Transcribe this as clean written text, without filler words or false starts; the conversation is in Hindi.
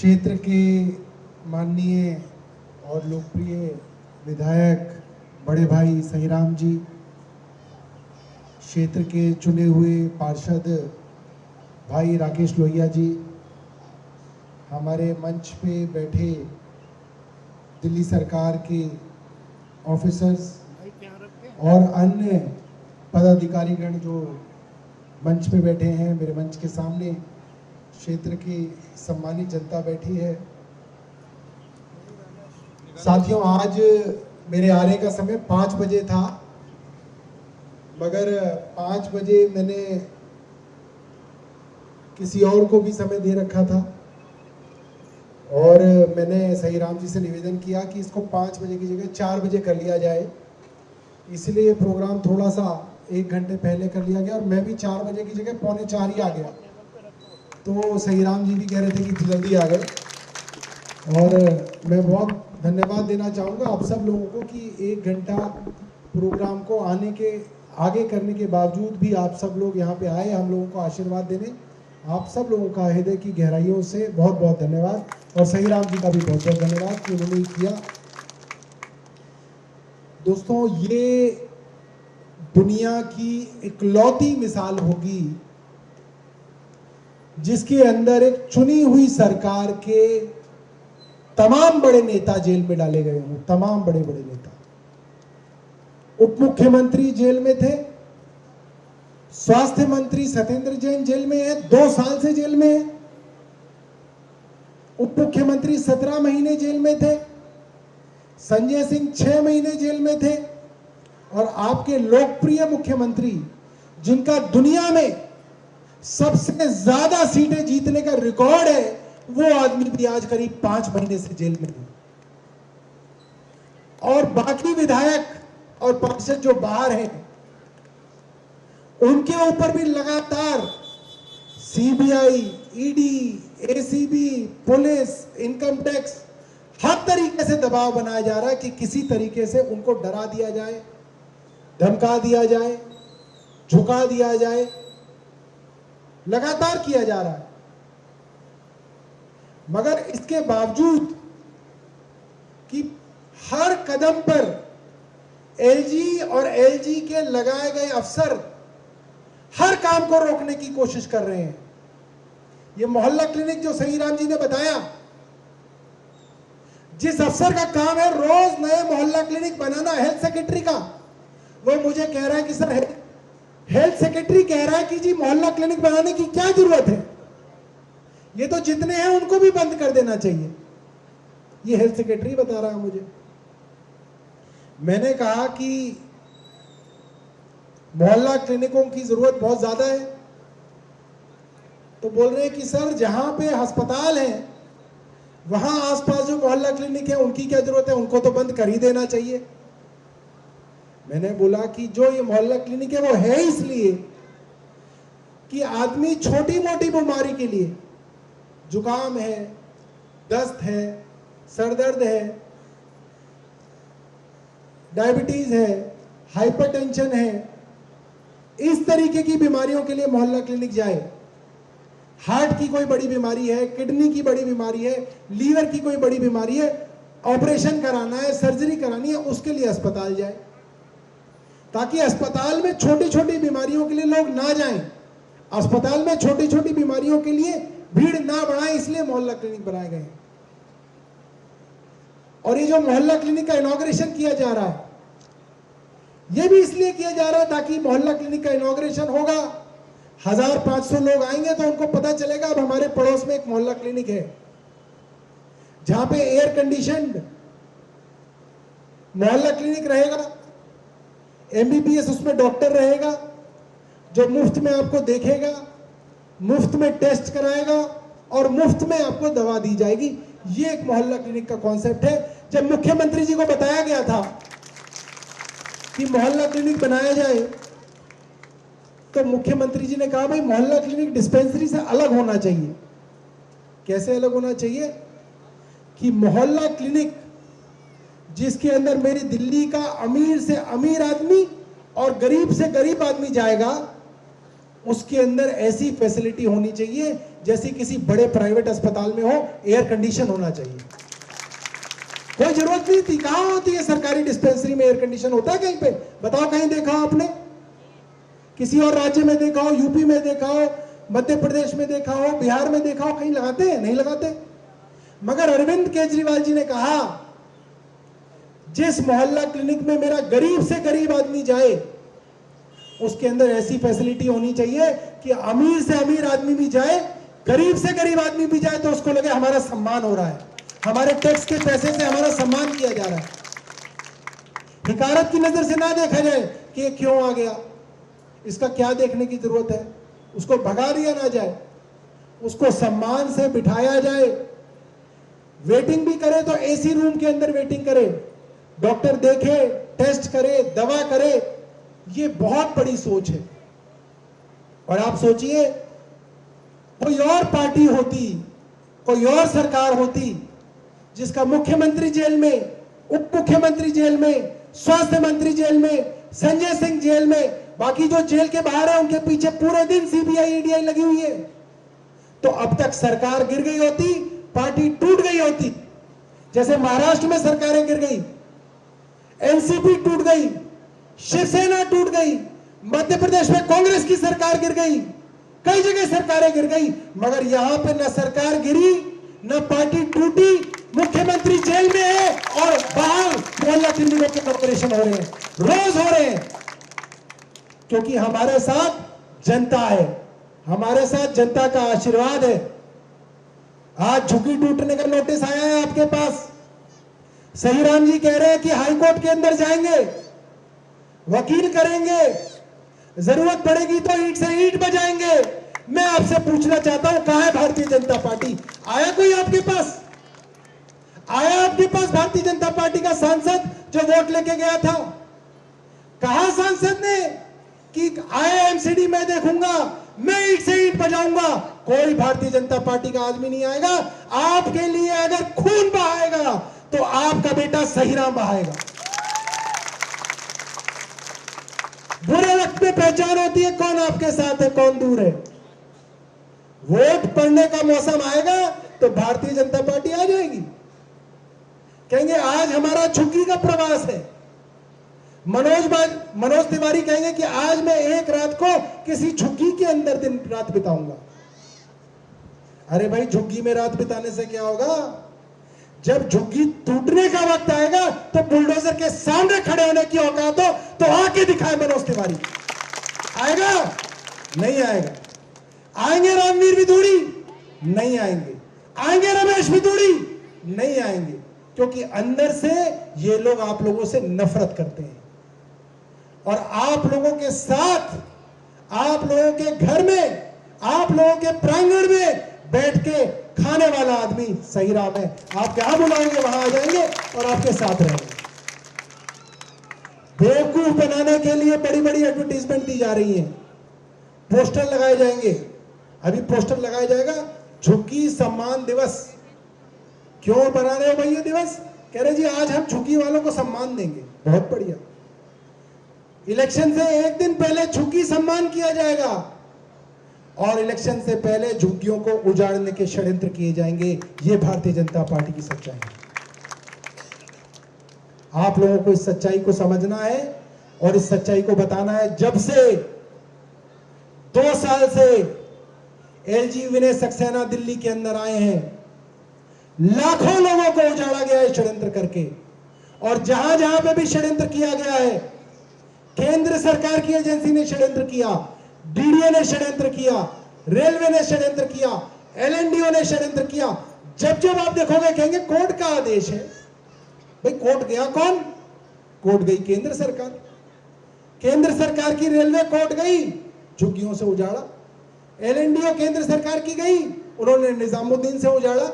क्षेत्र के माननीय और लोकप्रिय विधायक बड़े भाई सहीराम जी, क्षेत्र के चुने हुए पार्षद भाई राकेश लोहिया जी, हमारे मंच पे बैठे दिल्ली सरकार के ऑफिसर्स और अन्य पदाधिकारीगण जो मंच पे बैठे हैं, मेरे मंच के सामने क्षेत्र की सम्मानित जनता बैठी है। साथियों, आज मेरे आने का समय 5 बजे था, मगर 5 बजे मैंने किसी और को भी समय दे रखा था और मैंने सहीराम जी से निवेदन किया कि इसको 5 बजे की जगह 4 बजे कर लिया जाए। इसलिए ये प्रोग्राम थोड़ा सा 1 घंटे पहले कर लिया गया और मैं भी 4 बजे की जगह 3:45 ही आ गया। तो सहीराम जी भी कह रहे थे कि जल्दी आ गए और मैं बहुत धन्यवाद देना चाहूँगा आप सब लोगों को कि 1 घंटा प्रोग्राम को आगे करने के बावजूद भी आप सब लोग यहाँ पे आए हम लोगों को आशीर्वाद देने। आप सब लोगों का हृदय की गहराइयों से बहुत बहुत धन्यवाद और सहीराम जी का भी बहुत बहुत धन्यवाद कि उन्होंने किया। दोस्तों, ये दुनिया की इकलौती मिसाल होगी जिसके अंदर एक चुनी हुई सरकार के तमाम बड़े नेता जेल में डाले गए हों। तमाम बड़े बड़े नेता, उप मुख्यमंत्री जेल में थे, स्वास्थ्य मंत्री सत्येंद्र जैन जेल में है, 2 साल से जेल में है, उप मुख्यमंत्री 17 महीने जेल में थे, संजय सिंह 6 महीने जेल में थे और आपके लोकप्रिय मुख्यमंत्री जिनका दुनिया में सबसे ज्यादा सीटें जीतने का रिकॉर्ड है, वो आदमी भी आज करीब 5 महीने से जेल में है। और बाकी विधायक और पार्षद जो बाहर हैं, उनके ऊपर भी लगातार CBI, ED, ACB, police, income tax हर तरीके से दबाव बनाया जा रहा है कि किसी तरीके से उनको डरा दिया जाए, धमका दिया जाए, झुका दिया जाए। लगातार किया जा रहा है, मगर इसके बावजूद कि हर कदम पर एलजी और एलजी के लगाए गए अफसर हर काम को रोकने की कोशिश कर रहे हैं। ये मोहल्ला क्लिनिक जो सहीराम जी ने बताया, जिस अफसर का काम है रोज नए मोहल्ला क्लिनिक बनाना, हेल्थ सेक्रेटरी का, वो मुझे कह रहा है कि सर हेल्थ सेक्रेटरी कह रहा है कि जी मोहल्ला क्लिनिक बनाने की क्या जरूरत है, ये तो जितने हैं उनको भी बंद कर देना चाहिए। ये हेल्थ सेक्रेटरी बता रहा है मुझे। मैंने कहा कि मोहल्ला क्लिनिकों की जरूरत बहुत ज्यादा है, तो बोल रहे हैं कि सर जहां पे अस्पताल है वहां आसपास जो मोहल्ला क्लिनिक है उनकी क्या जरूरत है, उनको तो बंद कर ही देना चाहिए। मैंने बोला कि जो ये मोहल्ला क्लिनिक है वो है इसलिए कि आदमी छोटी मोटी बीमारी के लिए, जुकाम है, दस्त है, सरदर्द है, डायबिटीज है, हाइपरटेंशन है, इस तरीके की बीमारियों के लिए मोहल्ला क्लिनिक जाए। हार्ट की कोई बड़ी बीमारी है, किडनी की बड़ी बीमारी है, लीवर की कोई बड़ी बीमारी है, ऑपरेशन कराना है, सर्जरी करानी है, उसके लिए अस्पताल जाए, ताकि अस्पताल में छोटी छोटी बीमारियों के लिए लोग ना जाएं, अस्पताल में छोटी छोटी बीमारियों के लिए भीड़ ना बढ़ाएं, इसलिए मोहल्ला क्लिनिक बनाए गए हैं। और ये जो मोहल्ला क्लिनिक का इनॉग्रेशन किया जा रहा है, ये भी इसलिए किया जा रहा है ताकि मोहल्ला क्लिनिक का इनॉग्रेशन होगा, 1500 लोग आएंगे तो उनको पता चलेगा अब हमारे पड़ोस में एक मोहल्ला क्लिनिक है जहां पे एयर कंडीशनड मोहल्ला क्लिनिक रहेगा, एमबीबीएस उसमें डॉक्टर रहेगा जो मुफ्त में आपको देखेगा, मुफ्त में टेस्ट कराएगा और मुफ्त में आपको दवा दी जाएगी। ये एक मोहल्ला क्लिनिक का कॉन्सेप्ट है। जब मुख्यमंत्री जी को बताया गया था कि मोहल्ला क्लिनिक बनाया जाए, तो मुख्यमंत्री जी ने कहा भाई मोहल्ला क्लिनिक डिस्पेंसरी से अलग होना चाहिए। कैसे अलग होना चाहिए? कि मोहल्ला क्लिनिक जिसके अंदर मेरी दिल्ली का अमीर से अमीर आदमी और गरीब से गरीब आदमी जाएगा, उसके अंदर ऐसी फैसिलिटी होनी चाहिए जैसे किसी बड़े प्राइवेट अस्पताल में हो, एयर कंडीशन होना चाहिए। कोई जरूरत नहीं थी, कहां होती है सरकारी डिस्पेंसरी में एयर कंडीशन होता है कहीं पे? बताओ, कहीं देखा हो आपने? किसी और राज्य में देखा हो, यूपी में देखा हो, मध्य प्रदेश में देखा हो, बिहार में देखा हो, कहीं लगाते हैं? नहीं लगाते। मगर अरविंद केजरीवाल जी ने कहा जिस मोहल्ला क्लिनिक में मेरा गरीब से गरीब आदमी जाए उसके अंदर ऐसी फैसिलिटी होनी चाहिए कि अमीर से अमीर आदमी भी जाए, गरीब से गरीब आदमी भी जाए तो उसको लगे हमारा सम्मान हो रहा है, हमारे टैक्स के पैसे से हमारा सम्मान किया जा रहा है। हिकारत की नजर से ना देखा जाए कि ये क्यों आ गया, इसका क्या देखने की जरूरत है, उसको भगा दिया ना जाए, उसको सम्मान से बिठाया जाए। वेटिंग भी करे तो एसी रूम के अंदर वेटिंग करे, डॉक्टर देखे, टेस्ट करे, दवा करे। ये बहुत बड़ी सोच है। और आप सोचिए, कोई और पार्टी होती, कोई और सरकार होती जिसका मुख्यमंत्री जेल में, उप मुख्यमंत्री जेल में, स्वास्थ्य मंत्री जेल में, संजय सिंह जेल में, बाकी जो जेल के बाहर है उनके पीछे पूरे दिन सीबीआई ईडीआई लगी हुई है, तो अब तक सरकार गिर गई होती, पार्टी टूट गई होती। जैसे महाराष्ट्र में सरकारें गिर गई, एनसीपी टूट गई, शिवसेना टूट गई, मध्य प्रदेश में कांग्रेस की सरकार गिर गई, कई जगह सरकारें गिर गई, मगर यहां पे न सरकार गिरी न पार्टी टूटी। मुख्यमंत्री जेल में है और बाहर मोहल्ला क्लिनिकों के ऑपरेशन हो रहे हैं, रोज हो रहे हैं, क्योंकि हमारे साथ जनता है, हमारे साथ जनता का आशीर्वाद है। आज झुग्गी टूटने का नोटिस आया है आपके पास। सही राम जी कह रहे हैं कि हाईकोर्ट के अंदर जाएंगे, वकील करेंगे, जरूरत पड़ेगी तो ईंट से ईंट बजाएंगे। मैं आपसे पूछना चाहता हूं, कहां है भारतीय जनता पार्टी? आया कोई आपके पास? आया आपके पास भारतीय जनता पार्टी का सांसद जो वोट लेके गया था? कहा सांसद ने कि आईएमसीडी मैं देखूंगा, मैं ईंट से ईंट बजाऊंगा? कोई भारतीय जनता पार्टी का आदमी नहीं आएगा। आपके लिए अगर खून बहाएगा तो आपका बेटा सही राम बहाएगा। बुरे वक्त में पहचान होती है कौन आपके साथ है, कौन दूर है। वोट पड़ने का मौसम आएगा तो भारतीय जनता पार्टी आ जाएगी। कहेंगे आज हमारा झुग्गी का प्रवास है। मनोज तिवारी कहेंगे कि आज मैं एक रात को किसी झुग्गी के अंदर दिन रात बिताऊंगा। अरे भाई, झुग्गी में रात बिताने से क्या होगा? जब झुग्गी टूटने का वक्त आएगा तो बुलडोजर के सामने खड़े होने की औकात हो तो आके दिखाए मनोज तिवारी। आएगा? नहीं आएगा। आएंगे रामवीर विदुड़ी? नहीं आएंगे। आएंगे रमेश विदुड़ी? नहीं आएंगे, क्योंकि अंदर से ये लोग आप लोगों से नफरत करते हैं। और आप लोगों के साथ, आप लोगों के घर में, आप लोगों के प्रांगण में बैठ के खाने वाला आदमी सही राम है। आप जहां बुलाएंगे वहां आ जाएंगे और आपके साथ रहेंगे। बेवकूफ बनाने के लिए बड़ी बड़ी एडवर्टीजमेंट दी जा रही है, पोस्टर लगाए जाएंगे। अभी पोस्टर लगाया जाएगा, झुग्गी सम्मान दिवस। क्यों बना रहे हो भाई ये दिवस? कह रहे जी आज हम झुग्गी वालों को सम्मान देंगे। बहुत बढ़िया। इलेक्शन से एक दिन पहले झुग्गी सम्मान किया जाएगा और इलेक्शन से पहले झुग्गियों को उजाड़ने के षड्यंत्र किए जाएंगे। ये भारतीय जनता पार्टी की सच्चाई है। आप लोगों को इस सच्चाई को समझना है और इस सच्चाई को बताना है। जब से 2 साल से एलजी विनय सक्सेना दिल्ली के अंदर आए हैं, लाखों लोगों को उजाड़ा गया है षड्यंत्र करके। और जहां जहां पे भी षड्यंत्र किया गया है, केंद्र सरकार की एजेंसी ने षड्यंत्र किया, डीडीए ने षड्यंत्र किया, रेलवे ने षड्यंत्र किया, एलएनडीओ ने षड्यंत्र किया। जब जब आप देखोगे कहेंगे कोर्ट का आदेश है। भाई कोर्ट गया कौन? कोर्ट गई केंद्र सरकार। केंद्र सरकार की रेलवे कोर्ट गई, झुग्गियों से उजाड़ा। एलएनडीओ केंद्र सरकार की गई, उन्होंने निजामुद्दीन से उजाड़ा।